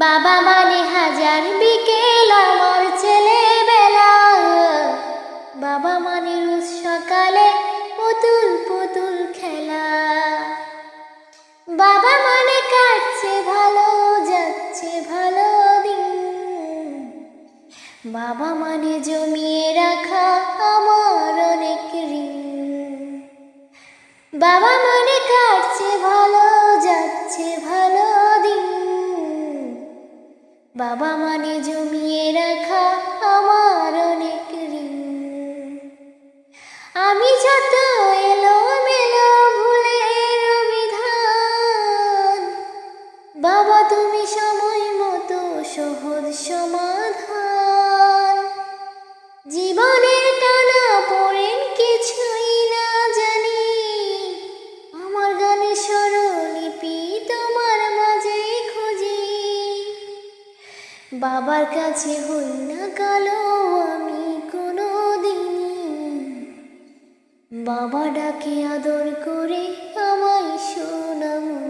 বাবা মানে হাজার বিকেল আমার ছেলেবেলা, বাবা মানে রোজ সকালে পুতুল পুতুল খেলা। বাবা মানে কাটছে ভালো, যাচ্ছে ভালো দিন, বাবা মানে জমিয়ে রাখা আমার অনেক ঋণ। বাবা মানে কাটছে ভালো, যাচ্ছে ভালো দিন, বাবা মানে জমিয়ে রাখা আমার অনেক ঋণ। আমি যত এলো মেলো ভুলের বিধান, বাবা তুমি সময় মতো সহজ সমাধান। জীবনের টানা পড়েন কিছুই না জানি, আমার গানে স্বরলিপি তোমার মাঝেই খুঁজি। বাবার কাছে হই না কালো আমি কোনো দিনই, বাবা ডাকে আদর করে আমায় সোনামণি।